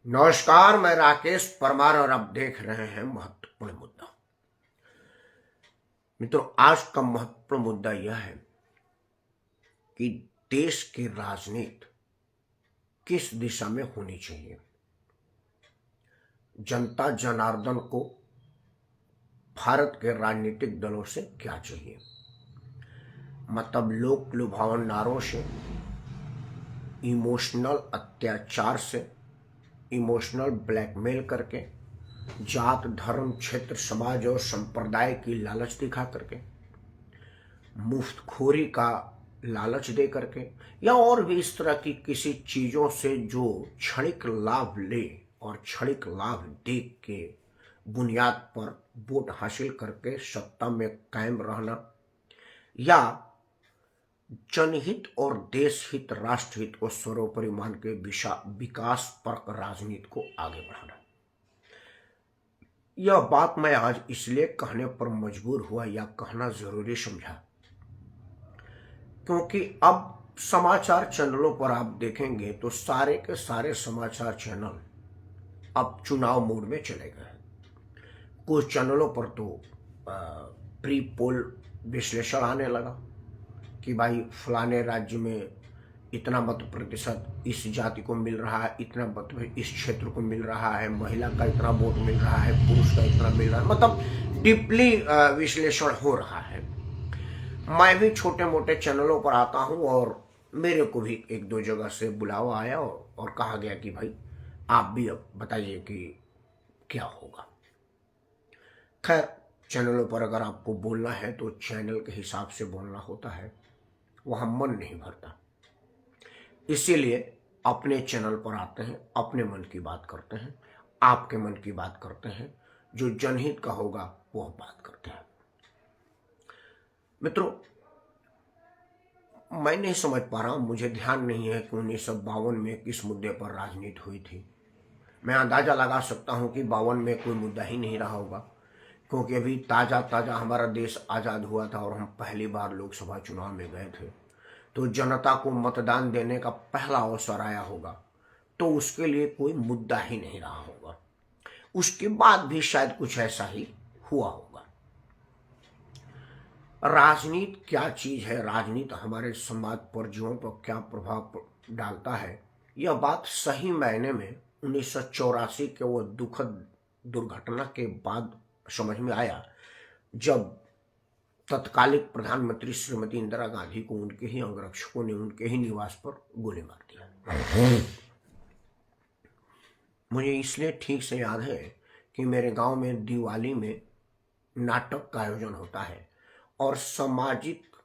नमस्कार, मैं राकेश परमार और आप देख रहे हैं महत्वपूर्ण मुद्दा। मित्रों, आज का महत्वपूर्ण मुद्दा यह है कि देश की राजनीति किस दिशा में होनी चाहिए। जनता जनार्दन को भारत के राजनीतिक दलों से क्या चाहिए? मतलब लोक लुभावन नारों से, इमोशनल अत्याचार से, इमोशनल ब्लैकमेल करके, जात धर्म क्षेत्र समाज और संप्रदाय की लालच दिखा करके, मुफ्तखोरी का लालच दे करके, या और भी इस तरह की किसी चीजों से जो क्षणिक लाभ ले और क्षणिक लाभ देख के बुनियाद पर वोट हासिल करके सत्ता में कायम रहना, या जनहित और देश हित राष्ट्र हित को सर्वोपरि मान के विकास पर राजनीति को आगे बढ़ाना। यह बात मैं आज इसलिए कहने पर मजबूर हुआ या कहना जरूरी समझा क्योंकि अब समाचार चैनलों पर आप देखेंगे तो सारे के सारे समाचार चैनल अब चुनाव मोड में चले गए हैं। कुछ चैनलों पर तो प्री पोल विश्लेषण आने लगा कि भाई फलाने राज्य में इतना मत प्रतिशत इस जाति को मिल रहा है, इतना मत इस क्षेत्र को मिल रहा है, महिला का इतना वोट मिल रहा है, पुरुष का इतना मिल रहा है, मतलब डीपली विश्लेषण हो रहा है। मैं भी छोटे मोटे चैनलों पर आता हूं और मेरे को भी एक दो जगह से बुलावा आया और कहा गया कि भाई आप भी अब बताइए कि क्या होगा। खैर, चैनलों पर अगर आपको बोलना है तो चैनल के हिसाब से बोलना होता है, वहां मन नहीं भरता। इसीलिए अपने चैनल पर आते हैं, अपने मन की बात करते हैं, आपके मन की बात करते हैं, जो जनहित का होगा वह बात करते हैं। मित्रों, मैं नहीं समझ पा रहा हूं, मुझे ध्यान नहीं है कि 1952 में किस मुद्दे पर राजनीति हुई थी। मैं अंदाजा लगा सकता हूं कि 52 में कोई मुद्दा ही नहीं रहा होगा, क्योंकि अभी ताजा ताजा हमारा देश आजाद हुआ था और हम पहली बार लोकसभा चुनाव में गए थे, तो जनता को मतदान देने का पहला अवसर आया होगा, तो उसके लिए कोई मुद्दा ही नहीं रहा होगा। उसके बाद भी शायद कुछ ऐसा ही हुआ होगा। राजनीति क्या चीज है, राजनीति हमारे समाज पर जीवन पर क्या प्रभाव डालता है, यह बात सही मायने में 1984 के वो दुखद दुर्घटना के बाद समझ में आया, जब तत्कालिक प्रधानमंत्री श्रीमती इंदिरा गांधी को उनके ही अंगरक्षकों ने उनके ही निवास पर गोली मार दिया। मुझे इसलिए ठीक से याद है कि मेरे गांव में दिवाली में नाटक का आयोजन होता है और सामाजिक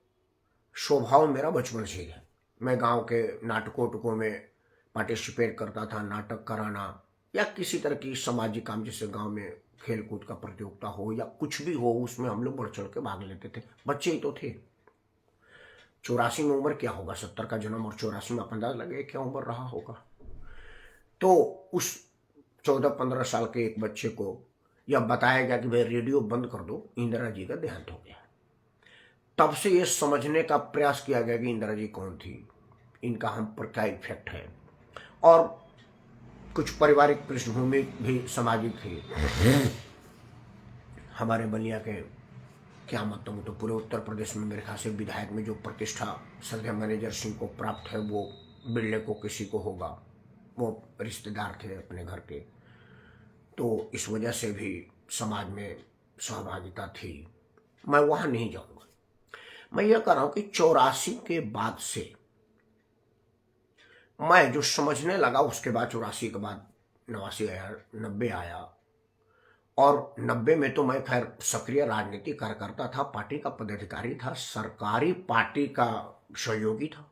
स्वभाव मेरा बचपन से है। मैं गांव के नाटकों में पार्टिसिपेट करता था, नाटक कराना या किसी तरह की सामाजिक काम, जैसे गांव में खेल कूद का प्रतियोगिता हो या कुछ भी हो, उसमें हम लोग बढ़ चढ़ के भाग लेते थे। बच्चे ही तो थे। 84 में उम्र क्या होगा, 70 का जन्म और 84 में अंदाज लगे क्या उम्र रहा होगा। तो उस 14-15 साल के एक बच्चे को यह बताया गया कि भाई रेडियो बंद कर दो, इंदिरा जी का देहांत हो गया। तब से यह समझने का प्रयास किया गया कि इंदिरा जी कौन थी, इनका हम पर क्या इफेक्ट है, और कुछ पारिवारिक पृष्ठभूमि भी सामाजिक थी। हमारे बलिया के क्या मतलब, तो पूरे उत्तर प्रदेश में मेरे ख्याल से विधायक में जो प्रतिष्ठा सध्या मैनेजर सिंह को प्राप्त है, वो बिरले को किसी को होगा, वो रिश्तेदार थे अपने घर के, तो इस वजह से भी समाज में सहभागिता थी। मैं वहां नहीं जाऊंगा। मैं यह कह रहा हूं कि 84 के बाद से मैं जो समझने लगा, उसके बाद 84 के बाद 89 आया, 90 आया, और 90 में तो मैं खैर सक्रिय राजनीतिक कार्यकर्ता था, पार्टी का पदाधिकारी था, सरकारी पार्टी का सहयोगी था,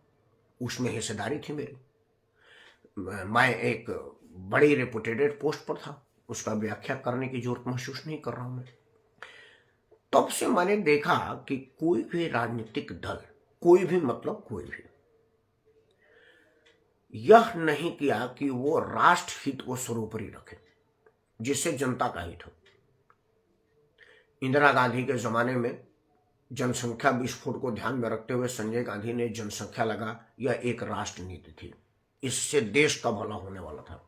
उसमें हिस्सेदारी थी मेरी। मैं एक बड़ी रेपुटेटेड पोस्ट पर था, उसका व्याख्या करने की जरूरत महसूस नहीं कर रहा हूं मैं। तब से मैंने देखा कि कोई भी राजनीतिक दल, कोई भी मतलब कोई भी, यह नहीं किया कि वो राष्ट्र हित को सर्वोपरि रखे, जिससे जनता का हित हो। इंदिरा गांधी के जमाने में जनसंख्या विस्फोट को ध्यान में रखते हुए संजय गांधी ने जनसंख्या लगा, यह एक राष्ट्र नीति थी, इससे देश का भला होने वाला था।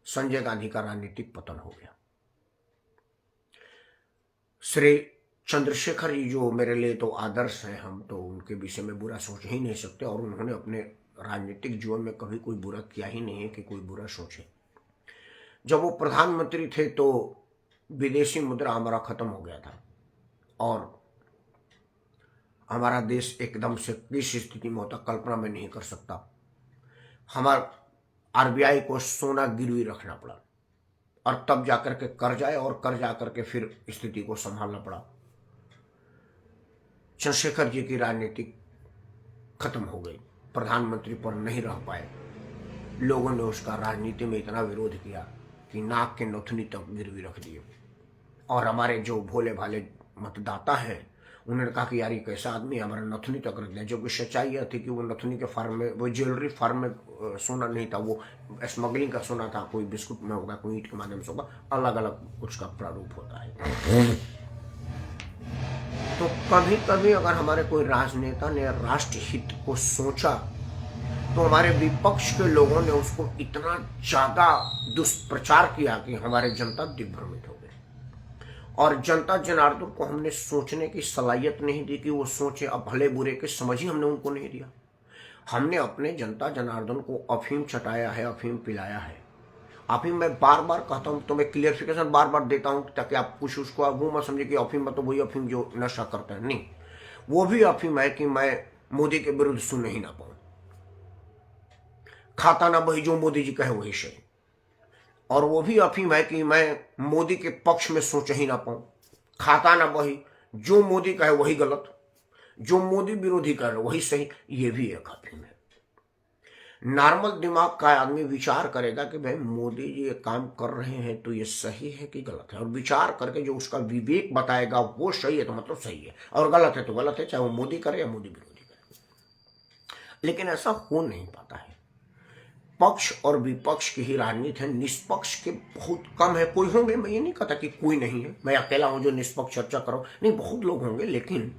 संजय गांधी का राजनीतिक पतन हो गया। श्री चंद्रशेखर जी जो मेरे लिए तो आदर्श हैं, हम तो उनके विषय में बुरा सोच ही नहीं सकते, और उन्होंने अपने राजनीतिक जीवन में कभी कोई बुरा किया ही नहीं है कि कोई बुरा सोचे। जब वो प्रधानमंत्री थे तो विदेशी मुद्रा हमारा खत्म हो गया था और हमारा देश एकदम से किस स्थिति में होता कल्पना में नहीं कर सकता। हमारा आरबीआई को सोना गिरवी रखना पड़ा और तब जाकर के कर्ज आए और कर्ज आकर के फिर स्थिति को संभालना पड़ा। चंद्रशेखर जी की राजनीति खत्म हो गई, प्रधानमंत्री पर नहीं रह पाए। लोगों ने उसका राजनीति में इतना विरोध किया कि नाक के नथुनी तक गिरवी रख दिए, और हमारे जो भोले भाले मतदाता हैं उन्होंने कहा कि यार ये कैसा आदमी हमारा नथुनी तक रख दिया। जबकि सच्चाई यह थी कि वो नथुनी के फार्म में, वो ज्वेलरी फार्म में सोना नहीं था, वो स्मगलिंग का सोना था। कोई बिस्कुट में होगा, कोई ईंट के माध्यम से होगा, अलग अलग उसका प्रारूप होता है। तो कभी कभी अगर हमारे कोई राजनेता ने राष्ट्र हित को सोचा तो हमारे विपक्ष के लोगों ने उसको इतना ज्यादा दुष्प्रचार किया कि हमारे जनता दिग्भ्रमित हो गई, और जनता जनार्दन को हमने सोचने की सलाहियत नहीं दी कि वो सोचे। अब भले बुरे के समझ ही हमने उनको नहीं दिया। हमने अपने जनता जनार्दन को अफीम चटाया है, अफीम पिलाया है। अफीम मैं बार बार कहता हूँ, तो मैं क्लियरिफिकेशन बार बार देता हूँ ताकि आप कुछ उसको वो मत समझे कि अफीम मतलब वही अफीम जो नशा करते हैं, नहीं। वो भी अफीम है कि मैं मोदी के विरुद्ध सुन ही ना पाऊं, खाता ना वही जो मोदी जी कहे वही सही। और वो भी अफीम है कि मैं मोदी के पक्ष में सोच ही ना पाऊं, खाता ना वही जो मोदी कहे वही गलत, जो मोदी विरोधी कहे वही सही। ये भी एक अफीम है। नॉर्मल दिमाग का आदमी विचार करेगा कि भाई मोदी जी ये काम कर रहे हैं तो ये सही है कि गलत है, और विचार करके जो उसका विवेक बताएगा वो सही है तो मतलब सही है, और गलत है तो गलत है, चाहे वो मोदी करे या मोदी विरोधी करे। लेकिन ऐसा हो नहीं पाता है। पक्ष और विपक्ष की ही राजनीति है, निष्पक्ष के बहुत कम है। कोई होंगे, मैं ये नहीं कहता कि कोई नहीं है, मैं अकेला हूं जो निष्पक्ष चर्चा करो, नहीं, बहुत लोग होंगे, लेकिन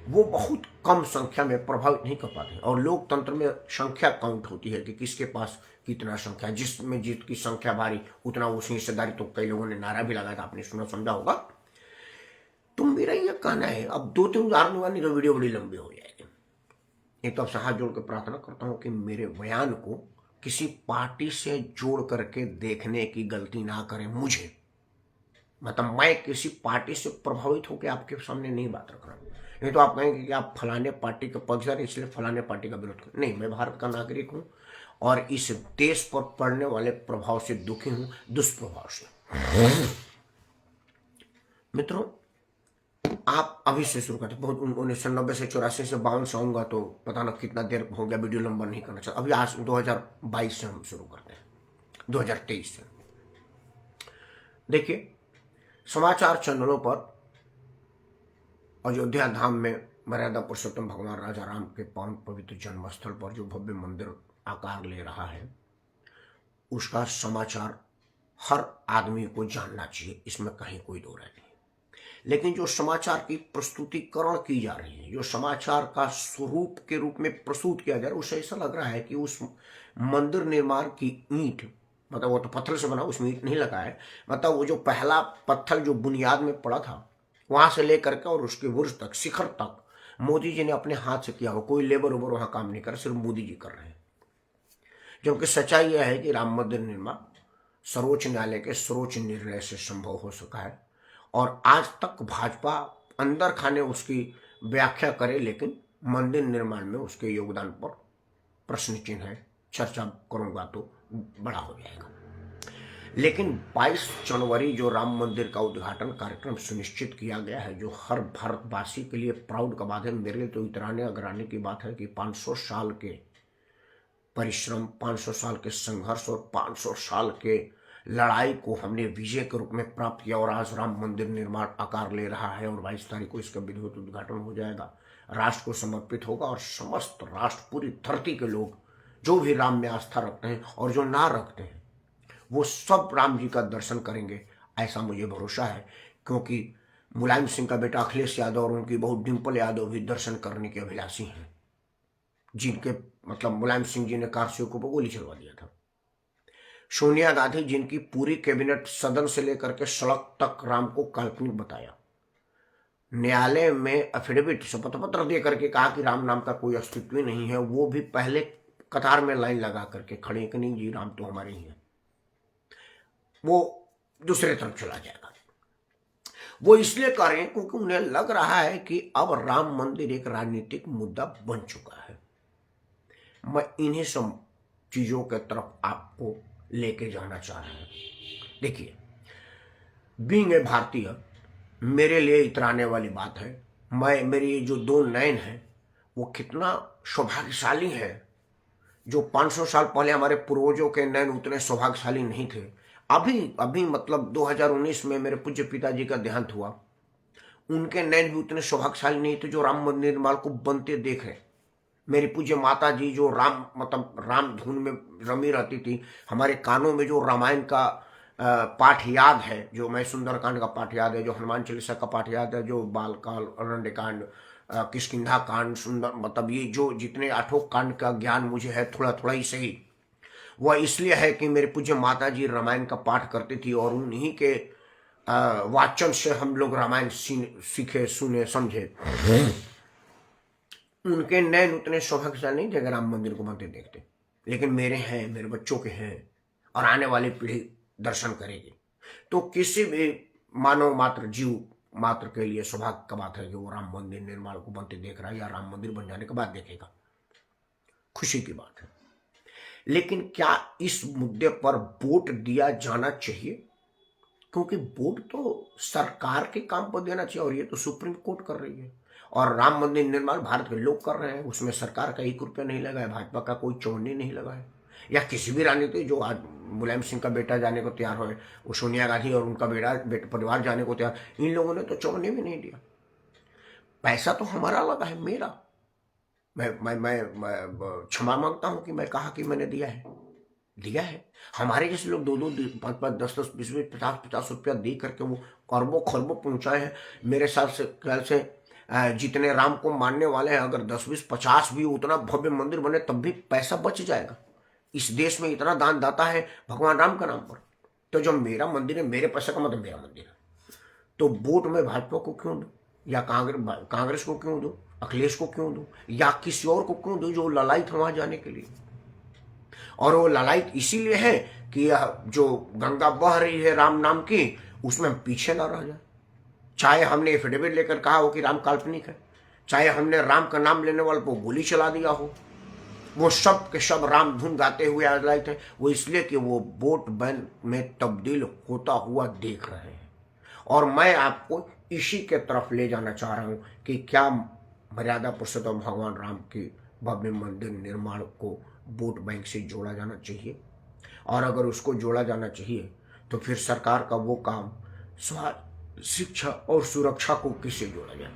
वो बहुत कम संख्या में प्रभावित नहीं कर पाते। और लोकतंत्र में संख्या काउंट होती है कि किसके पास कितना संख्या, जिसमें जिसकी संख्या भारी उतना उसकी हिस्सेदारी। तो कई लोगों ने नारा भी लगाया था, आपने सुना समझा होगा। तो मेरा ये कहना है, अब 2-3 उदाहरण दूंगा, नहीं तो वीडियो बड़ी लंबी हो जाएगी। एक तो आपसे हाथ जोड़ के प्रार्थना करता हूं कि मेरे बयान को किसी पार्टी से जोड़ करके देखने की गलती ना करें मुझे। मतलब मैं किसी पार्टी से प्रभावित होकर आपके सामने नहीं बात रख रहा हूं, नहीं तो आप कहेंगे कि आप फलाने पार्टी के पक्षधर इसलिए फलाने पार्टी का विरोध करें। नहीं, मैं भारत का नागरिक हूं और इस देश पर पड़ने वाले प्रभाव से दुखी हूं, दुष्प्रभाव से। मित्रों, आप अभी से शुरू करते, बहुत 1990 से 84 से 52 से आऊंगा तो पता ना कितना देर हो गया, वीडियो लंबा नहीं करना चाहिए। अभी आज 2022 से हम शुरू करते हैं, 2023 से। देखिए, समाचार चैनलों पर अयोध्या धाम में मर्यादा पुरुषोत्तम भगवान राजा राम के पावन पवित्र जन्म स्थल पर जो भव्य मंदिर आकार ले रहा है, उसका समाचार हर आदमी को जानना चाहिए, इसमें कहीं कोई दो राय नहीं। लेकिन जो समाचार की प्रस्तुतिकरण की जा रही है, जो समाचार का स्वरूप के रूप में प्रस्तुत किया जा रहा है, उससे ऐसा लग रहा है कि उस मंदिर निर्माण की ईंट, मतलब वो तो पत्थर से बना, उसमें ईंट नहीं लगा है, मतलब वो जो पहला पत्थर जो बुनियाद में पड़ा था वहां से लेकर के और उसके बुर्ज तक, शिखर तक मोदी जी ने अपने हाथ से किया हो। कोई लेबर उबर वहां काम नहीं कर रहा, सिर्फ मोदी जी कर रहे हैं। जबकि सच्चाई यह है कि राम मंदिर निर्माण सर्वोच्च न्यायालय के सर्वोच्च निर्णय से संभव हो सका है, और आज तक भाजपा अंदर खाने उसकी व्याख्या करे, लेकिन मंदिर निर्माण में उसके योगदान पर प्रश्न चिन्ह है। चर्चा करूंगा तो बड़ा हो जाएगा। लेकिन 22 जनवरी जो राम मंदिर का उद्घाटन कार्यक्रम सुनिश्चित किया गया है, जो हर भारतवासी के लिए प्राउड का बात है, मेरे लिए तो इतराने अगराने की बात है कि 500 साल के परिश्रम, 500 साल के संघर्ष और 500 साल के लड़ाई को हमने विजय के रूप में प्राप्त किया, और आज राम मंदिर निर्माण आकार ले रहा है और 22 तारीख को इसका विधिवत उद्घाटन हो जाएगा, राष्ट्र को समर्पित होगा। और समस्त राष्ट्र, पूरी धरती के लोग जो भी राम में आस्था रखते हैं और जो ना रखते हैं, वो सब राम जी का दर्शन करेंगे, ऐसा मुझे भरोसा है। क्योंकि मुलायम सिंह का बेटा अखिलेश यादव और उनकी बहू डिंपल यादव भी दर्शन करने के अभिलाषी हैं, जिनके मतलब मुलायम सिंह जी ने कारसेवकों पर गोली चलवा दिया था। सोनिया गांधी जिनकी पूरी कैबिनेट सदन से लेकर के सड़क तक राम को काल्पनिक बताया, न्यायालय में एफिडेविट शपथ पत्र दे करके कहा कि राम नाम का कोई अस्तित्व ही नहीं है, वो भी पहले कतार में लाइन लगा करके खड़े कि नहीं जी राम तो हमारे ही है, वो दूसरे तरफ चला जाएगा। वो इसलिए कर रहे हैं क्योंकि उन्हें लग रहा है कि अब राम मंदिर एक राजनीतिक मुद्दा बन चुका है। मैं इन्हीं सब चीजों के तरफ आपको लेके जाना चाह रहा हूं। देखिए, बीइंग ए भारतीय मेरे लिए इतराने वाली बात है। मेरी ये जो दो नयन है वो कितना सौभाग्यशाली है। जो 500 साल पहले हमारे पूर्वजों के नयन उतने सौभाग्यशाली नहीं थे। अभी मतलब 2019 में मेरे पूज्य पिताजी का देहांत हुआ, उनके नयन भी उतने सौभाग्यशाली नहीं थे जो राम मंदिर निर्माण को बनते देख रहे। मेरी पूज्य माता जी जो राम धुन में रमी रहती थी, हमारे कानों में जो रामायण का पाठ याद है, जो मैं सुंदरकांड का पाठ याद है, जो हनुमान चालीसा का पाठ याद है, जो बालकाल अरण्यकांड, किष्किंधा कांड, सुंदर मतलब ये जो जितने 8 कांड का ज्ञान मुझे है थोड़ा थोड़ा ही सही, वह इसलिए है कि मेरे पूज्य माता जी रामायण का पाठ करती थी और उन्हीं के वाचन से हम लोग रामायण सीखे, सुने, समझे। उनके नयन उतने सौभाग्यशाली नहीं थे अगर राम मंदिर को बनते देखते, लेकिन मेरे हैं, मेरे बच्चों के हैं और आने वाली पीढ़ी दर्शन करेगी। तो किसी भी मानव मात्र जीव मात्र के लिए सौभाग्य का बात है कि वो राम मंदिर निर्माण को बनते देख रहा है या राम मंदिर बन जाने के बाद देखेगा, खुशी की बात है। लेकिन क्या इस मुद्दे पर वोट दिया जाना चाहिए? क्योंकि वोट तो सरकार के काम पर देना चाहिए और ये तो सुप्रीम कोर्ट कर रही है। और राम मंदिर निर्माण भारत के लोग कर रहे हैं, उसमें सरकार का 1 रुपया नहीं लगा है, भाजपा का कोई चौनी नहीं लगा है, या किसी भी राजनीति जो आज मुलायम सिंह का बेटा जाने को तैयार हो, वो सोनिया गांधी और उनका बेटा परिवार जाने को तैयार, इन लोगों ने तो चौनी भी नहीं दिया। पैसा तो हमारा लगा है, मेरा। मैं क्षमा मांगता हूं कि मैं कहा कि मैंने दिया है। हमारे जैसे लोग 2-2, 5-5, 10-10, 20-20, 50-50 रुपया दे करके वो अरबों खरबों पहुंचाए हैं। मेरे ख्याल से जितने राम को मानने वाले हैं, अगर 10, 20, 50 भी उतना भव्य मंदिर बने तब भी पैसा बच जाएगा। इस देश में इतना दान दाता है भगवान राम का नाम पर, तो जब मेरा मंदिर है, मेरे पैसे का मतलब मेरा मंदिर है, तो वोट मैं भाजपा को क्यों दूं, या कांग्रेस को क्यों दूं, अखिलेश को क्यों दूं, या किसी और को क्यों दूं जो ललायत वहां जाने के लिए? और वो ललायत इसीलिए है कि जो गंगा बह रही है राम नाम की, उसमें हम पीछे ना रह जाए। चाहे हमने एफिडेविट लेकर कहा हो कि राम काल्पनिक है, चाहे हमने राम का नाम लेने वाले को गोली चला दिया हो, वो सब के सब राम धुन गाते हुए आए थे। वो इसलिए कि वो वोट बैंक में तब्दील होता हुआ देख रहे हैं। और मैं आपको इसी के तरफ ले जाना चाह रहा हूं कि क्या मर्यादा पुरुषोत्तम भगवान राम के भव्य मंदिर निर्माण को वोट बैंक से जोड़ा जाना चाहिए? और अगर उसको जोड़ा जाना चाहिए तो फिर सरकार का वो काम स्वास्थ्य, शिक्षा और सुरक्षा को किससे जोड़ा जाए?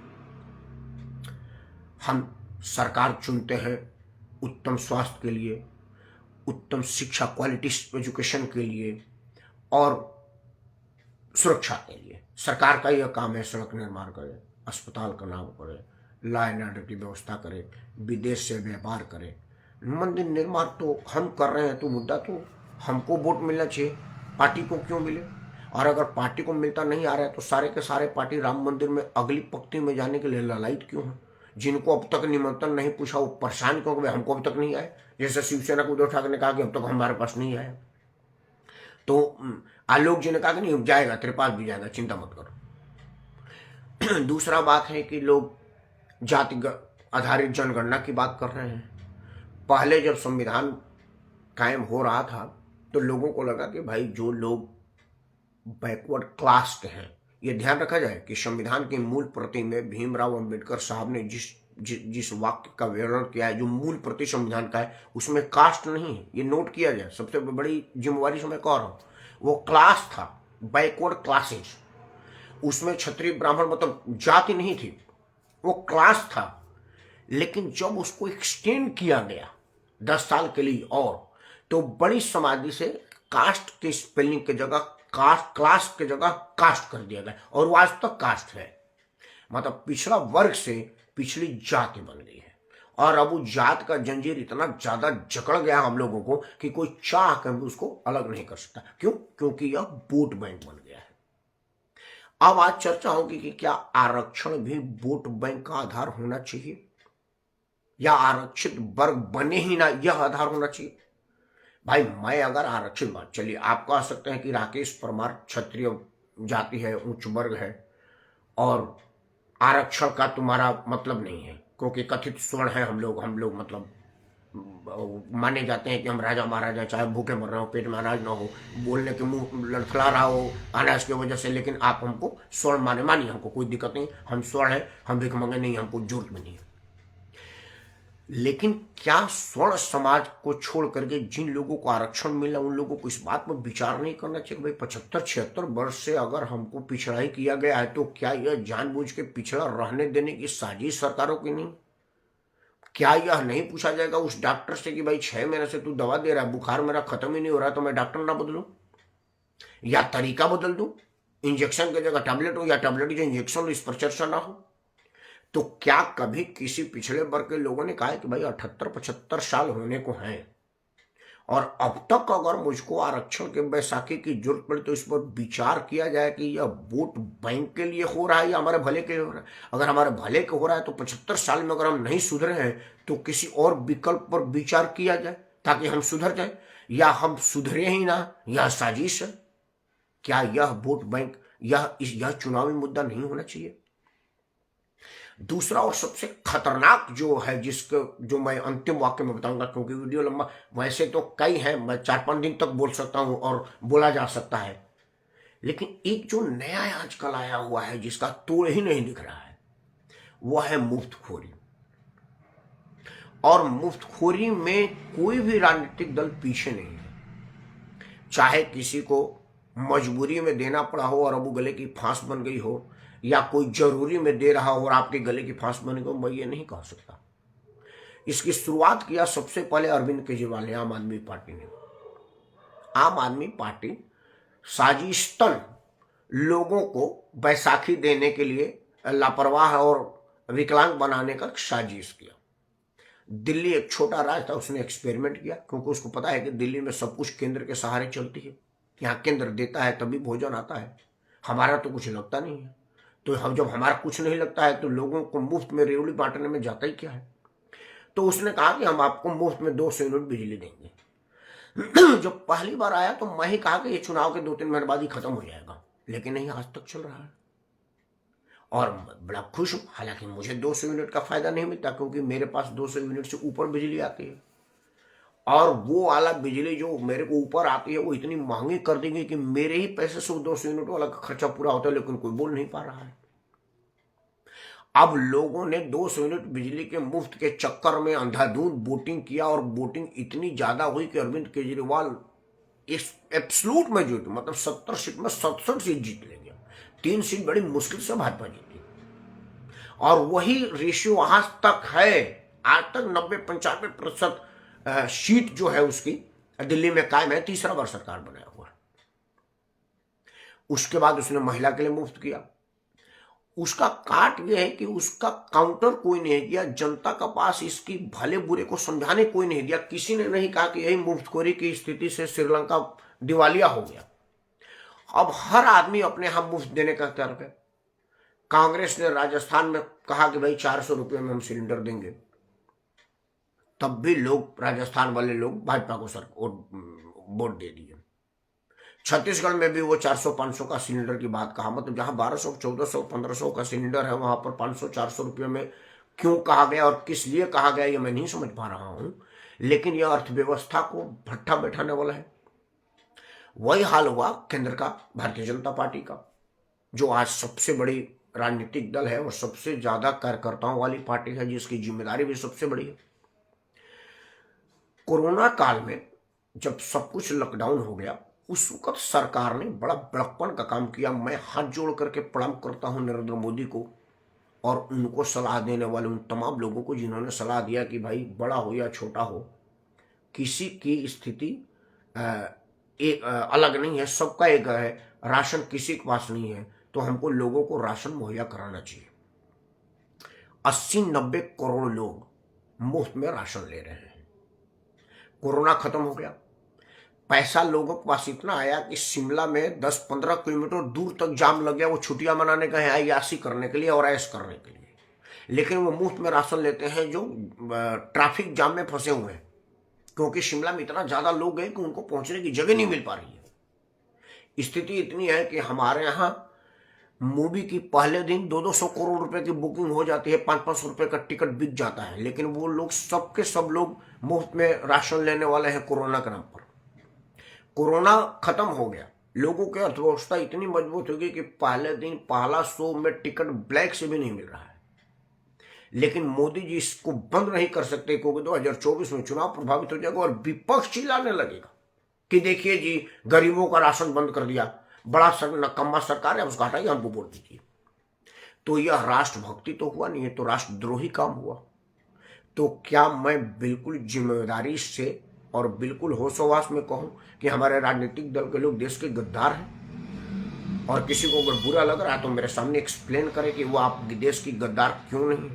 हम सरकार चुनते हैं उत्तम स्वास्थ्य के लिए, उत्तम शिक्षा, क्वालिटी एजुकेशन के लिए और सुरक्षा के लिए। सरकार का यह काम है सड़क निर्माण करे, अस्पताल का नाम करे, लॉ एंड ऑर्डर की व्यवस्था करे, विदेश से व्यापार करे। मंदिर निर्माण तो हम कर रहे हैं, तो मुद्दा तो हमको वोट मिलना चाहिए, पार्टी को क्यों मिले? और अगर पार्टी को मिलता नहीं आ रहा है तो सारे के सारे पार्टी राम मंदिर में अगली पंक्ति में जाने के लिए ललायत क्यों है? जिनको अब तक निमंत्रण नहीं पूछा वो परेशान क्यों? हमको अब तक नहीं आए। जैसे शिवसेना को उद्धव ठाकरे ने कहा कि अब तक हमारे पास नहीं आया, तो आलोक जी ने कहा कि नहीं जाएगा, तेरे पास भी जाएगा, चिंता मत करो। दूसरा बात है कि लोग जाति आधारित जनगणना की बात कर रहे हैं। पहले जब संविधान कायम हो रहा था तो लोगों को लगा कि भाई जो लोग बैकवर्ड क्लास के हैं, ये ध्यान रखा जाए कि संविधान की मूल प्रति में भीमराव अंबेडकर साहब ने जिस वाक्य का विवरण किया है, जो मूल प्रति संविधान का है, उसमें कास्ट नहीं है, ये नोट किया जाए। सबसे बड़ी जिम्मेवारी से मैं कह रहा हूं, वो क्लास था, बैकवर्ड क्लासेज। उसमें क्षत्रिय ब्राह्मण मतलब जाति नहीं थी, वो क्लास था। लेकिन जब उसको एक्सटेंड किया गया 10 साल के लिए और, तो बड़ी समाधि से कास्ट के स्पेलिंग की जगह क्लास की जगह कास्ट कर दिया गया और वो आज तक कास्ट है। मतलब पिछड़ा वर्ग से पिछड़ी जाति बन गई है। और अब वो जात का जंजीर इतना ज्यादा जकड़ गया हम लोगों को कि कोई चाह कर भी उसको अलग नहीं कर सकता। क्यों? क्योंकि यह वोट बैंक बन गया है। अब आज चर्चा होगी कि क्या आरक्षण भी वोट बैंक का आधार होना चाहिए, या आरक्षित वर्ग बने ही ना यह आधार होना चाहिए। भाई मैं अगर आरक्षित बात, चलिए आप कह सकते हैं कि राकेश परमार क्षत्रिय जाति है, उच्च वर्ग है, और आरक्षण का तुम्हारा मतलब नहीं है क्योंकि कथित स्वर्ण है, हम लोग मतलब माने जाते हैं कि हम राजा महाराजा, चाहे भूखे मर रहे हो, पेट में अनाज ना हो, बोलने के मुंह लड़खड़ा रहा हो अनाज की वजह से, लेकिन आप हमको स्वर्ण मानिए, हमको कोई दिक्कत नहीं, हम स्वर्ण है, हम भिख मंगे नहीं, हमको जरूरत भी नहीं है। लेकिन क्या स्वर्ण समाज को छोड़ करके जिन लोगों को आरक्षण मिला उन लोगों को इस बात पर विचार नहीं करना चाहिए कि भाई 75-76 वर्ष से अगर हमको पिछड़ा ही किया गया है तो क्या यह जानबूझ के पिछड़ा रहने देने की साजिश सरकारों की नहीं? क्या यह नहीं पूछा जाएगा उस डॉक्टर से कि भाई 6 महीने से तू दवा दे रहा है, बुखार मेरा खत्म ही नहीं हो रहा, तो मैं डॉक्टर ना बदलूं या तरीका बदल दूं, इंजेक्शन की जगह टैबलेट हो या टैबलेट की जगह इंजेक्शन हो, इस पर चर्चा ना हो? तो क्या कभी किसी पिछड़े वर्ग के लोगों ने कहा है कि भाई 78-75 साल होने को हैं और अब तक अगर मुझको आरक्षण के बैसाखी की जरूरत पड़े तो इस पर विचार किया जाए कि यह वोट बैंक के लिए हो रहा है या हमारे भले के लिए हो रहा है? अगर हमारे भले के हो रहा है तो 75 साल में अगर हम नहीं सुधरे हैं तो किसी और विकल्प पर विचार किया जाए ताकि हम सुधर जाए, या हम सुधरे ही ना, यह साजिश है? क्या यह वोट बैंक, यह चुनावी मुद्दा नहीं होना चाहिए? दूसरा और सबसे खतरनाक जो है, जो मैं अंतिम वाक्य में बताऊंगा क्योंकि वीडियो लंबा, वैसे तो कई है, मैं 4-5 दिन तक बोल सकता हूं और बोला जा सकता है, लेकिन एक जो नया आजकल आया हुआ है जिसका तोड़ ही नहीं दिख रहा है वह है मुफ्तखोरी। और मुफ्तखोरी में कोई भी राजनीतिक दल पीछे नहीं है, चाहे किसी को मजबूरी में देना पड़ा हो और अब वो गले की फांस बन गई हो, या कोई जरूरी में दे रहा हो और आपके गले की फांस बन गई हो, मैं ये नहीं कह सकता। इसकी शुरुआत किया सबसे पहले अरविंद केजरीवाल ने, आम आदमी पार्टी ने। आम आदमी पार्टी साजिशतन लोगों को बैसाखी देने के लिए लापरवाह और विकलांग बनाने का साजिश किया। दिल्ली एक छोटा राज्य था, उसने एक्सपेरिमेंट किया क्योंकि उसको पता है कि दिल्ली में सब कुछ केंद्र के सहारे चलती है, यहाँ केंद्र देता है तभी भोजन आता है, हमारा तो कुछ लगता नहीं है, तो हम जब हमारा कुछ नहीं लगता है तो लोगों को मुफ्त में रेवड़ी बांटने में जाता ही क्या है? तो उसने कहा कि हम आपको मुफ्त में 200 यूनिट बिजली देंगे। जब पहली बार आया तो मैं ही कहा कि ये चुनाव के 2-3 महीने बाद ही खत्म हो जाएगा, लेकिन नहीं, आज तक चल रहा है और बड़ा खुश हूं। हालांकि मुझे 200 यूनिट का फायदा नहीं मिलता क्योंकि मेरे पास 200 यूनिट से ऊपर बिजली आती है, और वो वाला बिजली जो मेरे को ऊपर आती है वो इतनी महंगी कर देंगे कि मेरे ही पैसे से 200 यूनिट वाला खर्चा पूरा होता है, लेकिन कोई बोल नहीं पा रहा है। अब लोगों ने 200 यूनिट बिजली के मुफ्त के चक्कर में अंधाधुंध वोटिंग किया और वोटिंग इतनी ज्यादा हुई कि अरविंद केजरीवाल इस एब्सोल्यूट मेजॉरिटी, मतलब 70 सीट में 67 सीट जीत ले गया। 3 सीट बड़ी मुश्किल से भाजपा जीती और वही रेशियो आज तक है। आज तक 90-95% सीट जो है उसकी दिल्ली में कायम है, तीसरा बार सरकार बनाया हुआ। उसके बाद उसने महिला के लिए मुफ्त किया। उसका काट यह है कि उसका काउंटर कोई नहीं किया, जनता का पास इसकी भले बुरे को समझाने कोई नहीं दिया। किसी ने नहीं कहा कि यही मुफ्तखोरी की स्थिति से श्रीलंका दिवालिया हो गया। अब हर आदमी अपने यहां मुफ्त देने का तर्क है। कांग्रेस ने राजस्थान में कहा कि भाई 400 रुपये में हम सिलेंडर देंगे, तब भी लोग, राजस्थान वाले लोग भाजपा को वोट दे दिए। छत्तीसगढ़ में भी वो 400-500 का सिलेंडर की बात कहा, मतलब जहां 1200, 1400, 1500 का सिलेंडर है वहां पर 500-400 रुपये में क्यों कहा गया और किस लिए कहा गया ये मैं नहीं समझ पा रहा हूं, लेकिन यह अर्थव्यवस्था को भट्ठा बैठाने वाला है। वही हाल हुआ केंद्र का भारतीय जनता पार्टी का, जो आज सबसे बड़ी राजनीतिक दल है और सबसे ज्यादा कार्यकर्ताओं वाली पार्टी है, जिसकी जिम्मेदारी भी सबसे बड़ी है। कोरोना काल में जब सब कुछ लॉकडाउन हो गया उस वक्त सरकार ने बड़ा बड़प्पन का काम किया। मैं हाथ जोड़ करके प्रणाम करता हूं नरेंद्र मोदी को और उनको सलाह देने वाले उन तमाम लोगों को जिन्होंने सलाह दिया कि भाई बड़ा हो या छोटा हो, किसी की स्थिति एक अलग नहीं है, सबका एक है। राशन किसी के पास नहीं है तो हमको लोगों को राशन मुहैया कराना चाहिए। 80-90 करोड़ लोग मुफ्त में राशन ले रहे हैं। कोरोना खत्म हो गया, पैसा लोगों के पास इतना आया कि शिमला में 10-15 किलोमीटर दूर तक जाम लग गया। वो छुट्टियां मनाने गए हैं अय्याशी करने के लिए और ऐश करने के लिए, लेकिन वो मुफ्त में राशन लेते हैं जो ट्रैफिक जाम में फंसे हुए हैं, क्योंकि शिमला में इतना ज्यादा लोग गए कि उनको पहुंचने की जगह नहीं मिल पा रही है। स्थिति इतनी है कि हमारे यहाँ मूवी की पहले दिन 200 करोड़ रुपए की बुकिंग हो जाती है, 500 रुपए का टिकट बिक जाता है, लेकिन वो लोग सबके सब लोग मुफ्त में राशन लेने वाले हैं कोरोना के नाम पर। कोरोना खत्म हो गया, लोगों की अर्थव्यवस्था इतनी मजबूत हो गई कि पहले दिन पहला शो में टिकट ब्लैक से भी नहीं मिल रहा है। लेकिन मोदी जी इसको बंद नहीं कर सकते, क्योंकि 2024 में चुनाव प्रभावित हो जाएगा और विपक्ष चिल्लाने लगेगा कि देखिए जी गरीबों का राशन बंद कर दिया, बड़ा नकम्मा सरकार है, उसका हटाइए, हमको वोट दीजिए। तो यह राष्ट्रभक्ति तो हुआ नहीं है, तो राष्ट्रद्रोही काम हुआ। तो क्या मैं बिल्कुल जिम्मेदारी से और बिल्कुल होशोवास में कहूं कि हमारे राजनीतिक दल के लोग देश के गद्दार हैं? और किसी को अगर बुरा लग रहा है तो मेरे सामने एक्सप्लेन करे कि वो आप देश की गद्दार क्यों नहीं।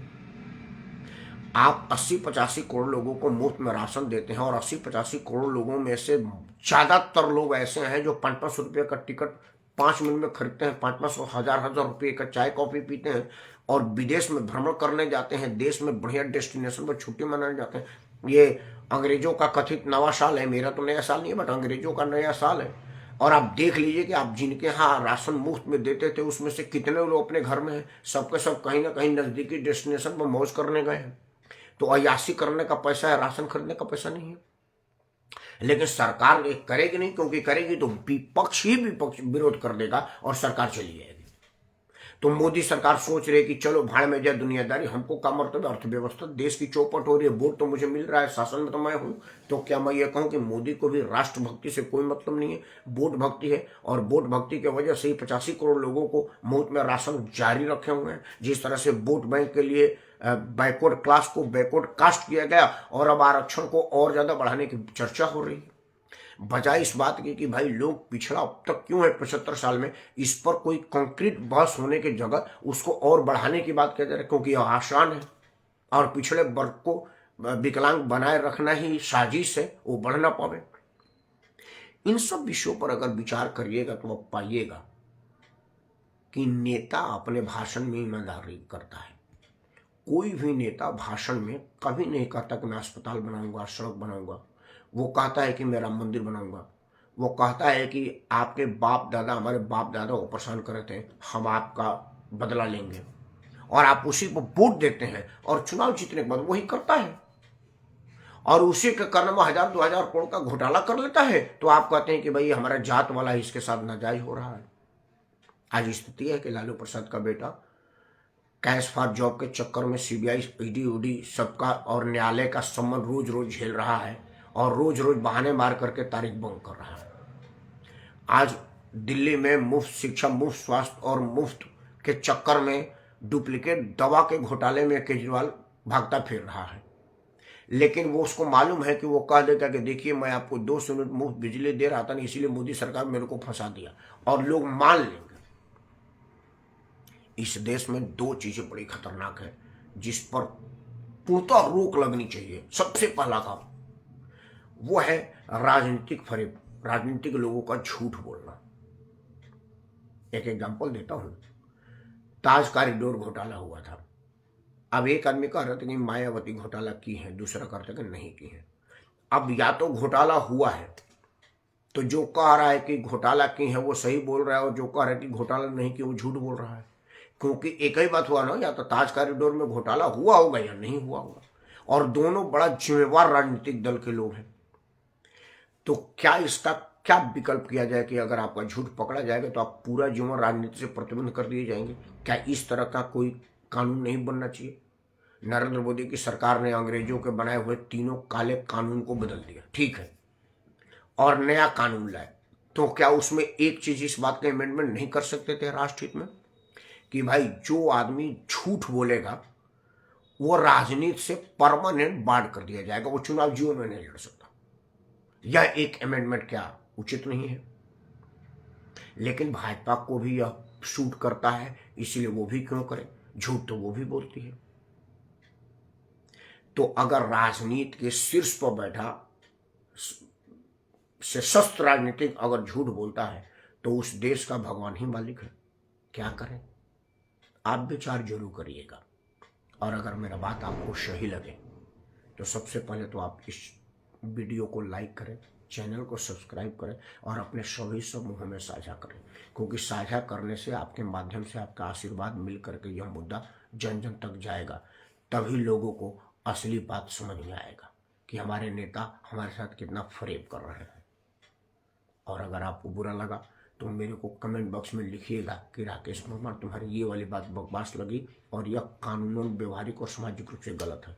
आप 80-85 करोड़ लोगों को मुफ्त में राशन देते हैं और 80-85 करोड़ लोगों में से ज्यादातर लोग ऐसे हैं जो 500 रुपये का टिकट 5 मिनट में खरीदते हैं, 500 हजार रुपये का चाय कॉफी पीते हैं और विदेश में भ्रमण करने जाते हैं, देश में बढ़िया डेस्टिनेशन पर छुट्टी मनाने जाते हैं। ये अंग्रेजों का कथित नवा साल है, मेरा तो नया साल नहीं है बट अंग्रेजों का नया साल है। और आप देख लीजिए कि आप जिनके यहाँ राशन मुफ्त में देते थे उसमें से कितने लोग अपने घर में हैं, सबके सब कहीं ना कहीं नजदीकी डेस्टिनेशन पर मौज करने गए हैं। तो अय्याशी करने का पैसा है, राशन खरीदने का पैसा नहीं है। लेकिन सरकार करेगी नहीं, क्योंकि करेगी तो विपक्ष ही विपक्ष विरोध कर देगा और सरकार चली जाएगी। तो मोदी सरकार सोच रही है कि चलो भाड़ में जाए दुनियादारी, हमको क्या मतलब, अर्थव्यवस्था देश की चौपट हो रही है, वोट तो मुझे मिल रहा है, शासन में तो मैं हूं। तो क्या मैं ये कहूं कि मोदी को भी राष्ट्रभक्ति से कोई मतलब नहीं है, वोट भक्ति है। और वोट भक्ति की वजह से ही 85 करोड़ लोगों को मुफ्त में राशन जारी रखे हुए हैं। जिस तरह से वोट बैंक के लिए बैकवर्ड क्लास को बैकवर्ड कास्ट किया गया और अब आरक्षण को और ज्यादा बढ़ाने की चर्चा हो रही है, बजाय इस बात की कि भाई लोग पिछड़ा अब तक क्यों है 75 साल में, इस पर कोई कंक्रीट बहस होने की जगह उसको और बढ़ाने की बात किया जा रहा है, क्योंकि यह आसान है और पिछड़े वर्ग को विकलांग बनाए रखना ही साजिश है, वो बढ़ ना पावे। इन सब विषयों पर अगर विचार करिएगा तो आप पाइएगा कि नेता अपने भाषण में ईमानदारी करता है। कोई भी नेता भाषण में कभी नहीं कहता कि मैं अस्पताल बनाऊंगा, सड़क बनाऊंगा। वो कहता है कि मैं राम मंदिर बनाऊंगा। वो कहता है कि आपके बाप दादा, हमारे बाप दादा को परेशान करे थे, हम आपका बदला लेंगे। और आप उसी को वोट देते हैं और चुनाव जीतने के बाद वही करता है और उसी के कारण में 1000-2000 करोड़ का घोटाला कर लेता है। तो आप कहते हैं कि भाई हमारा जात वाला इसके साथ नाजायज हो रहा है। आज स्थिति है कि लालू प्रसाद का बेटा कैश फॉर जॉब के चक्कर में सीबीआई, ईडी उडी सबका और न्यायालय का सम्मान रोज रोज झेल रहा है और रोज रोज बहाने मार करके तारीख भंग कर रहा है। आज दिल्ली में मुफ्त शिक्षा, मुफ्त स्वास्थ्य और मुफ्त के चक्कर में डुप्लीकेट दवा के घोटाले में केजरीवाल भागता फिर रहा है। लेकिन वो उसको मालूम है कि वो कह देगा कि देखिए मैं आपको 200 यूनिट मुफ्त बिजली दे रहा था ना, इसीलिए मोदी सरकार मेरे को फंसा दिया, और लोग मान लेंगे। इस देश में दो चीजें बड़ी खतरनाक है जिस पर पूर्णतः रोक लगनी चाहिए। सबसे पहला काम वो है राजनीतिक फरेब, राजनीतिक लोगों का झूठ बोलना। एक एग्जांपल देता हूं, ताज कॉरिडोर घोटाला हुआ था। अब एक आदमी कह रहा था कि मायावती घोटाला की है, दूसरा कहता कि नहीं की है। अब या तो घोटाला हुआ है तो जो कह रहा है कि घोटाला की है वो सही बोल रहा है और जो कह रहा है कि घोटाला नहीं की वो झूठ बोल रहा है। क्योंकि एक ही बात हुआ ना, या तो ताज कॉरिडोर में घोटाला हुआ होगा या नहीं हुआ होगा, और दोनों बड़ा जिम्मेवार राजनीतिक दल के लोग हैं। तो क्या इसका क्या विकल्प किया जाए कि अगर आपका झूठ पकड़ा जाएगा तो आप पूरा जीवन राजनीति से प्रतिबंध कर दिए जाएंगे? क्या इस तरह का कोई कानून नहीं बनना चाहिए? नरेंद्र मोदी की सरकार ने अंग्रेजों के बनाए हुए तीनों काले कानून को बदल दिया, ठीक है, और नया कानून लाए। तो क्या उसमें एक चीज इस बात का अमेंडमेंट नहीं कर सकते थे राष्ट्रहित में कि भाई जो आदमी झूठ बोलेगा वो राजनीति से परमानेंट बांड कर दिया जाएगा, वो चुनाव जीवन में नहीं लड़ सकता? यह एक अमेंडमेंट क्या उचित नहीं है? लेकिन भाजपा को भी यह सूट करता है, इसीलिए वो भी क्यों करे, झूठ तो वो भी बोलती है। तो अगर राजनीति के शीर्ष पर बैठा सशस्त्र राजनीतिक अगर झूठ बोलता है तो उस देश का भगवान ही मालिक है। क्या करें? आप विचार जरूर करिएगा। और अगर मेरा बात आपको सही लगे तो सबसे पहले तो आप इस वीडियो को लाइक करें, चैनल को सब्सक्राइब करें और अपने सभी समूहों में साझा करें, क्योंकि साझा करने से आपके माध्यम से आपका आशीर्वाद मिल करके यह मुद्दा जन जन तक जाएगा। तभी लोगों को असली बात समझ में आएगा कि हमारे नेता हमारे साथ कितना फरेब कर रहे हैं। और अगर आपको बुरा लगा तो मेरे को कमेंट बॉक्स में लिखिएगा कि राकेश वर्मा तुम्हारी ये वाली बात बकवास लगी और यह कानूनन, व्यवहारिक और सामाजिक रूप से गलत है।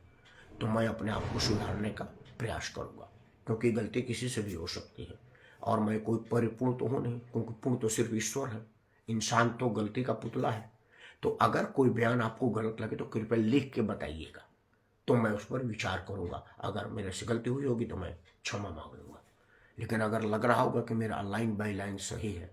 तो मैं अपने आप को सुधारने का प्रयास करूँगा, क्योंकि गलती किसी से भी हो सकती है और मैं कोई परिपूर्ण तो हूँ नहीं, क्योंकि पूर्ण तो सिर्फ ईश्वर है, इंसान तो गलती का पुतला है। तो अगर कोई बयान आपको गलत लगे तो कृपया लिख के बताइएगा, तो मैं उस पर विचार करूँगा। अगर मेरे से गलती हुई होगी तो मैं क्षमा मांग लूँगा। लेकिन अगर लग रहा होगा कि मेरा लाइन बाय लाइन सही है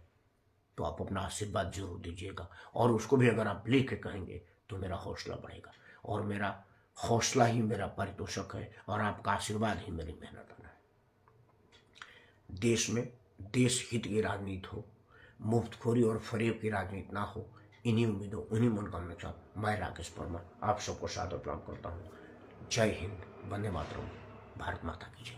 तो आप अपना आशीर्वाद जरूर दीजिएगा। और उसको भी अगर आप लिख के कहेंगे तो मेरा हौसला बढ़ेगा, और मेरा हौसला ही मेरा पारितोषिक है और आपका आशीर्वाद ही मेरी मेहनत है। देश में देश हित की राजनीति हो, मुफ्तखोरी और फरेब की राजनीति ना हो, इन्हीं उम्मीदों, उन्हीं मनोकामना के साथ मैं राकेश वर्मा आप सबको सादर प्रणाम करता हूँ। जय हिंद, वंदे मातरम, भारत माता की जय।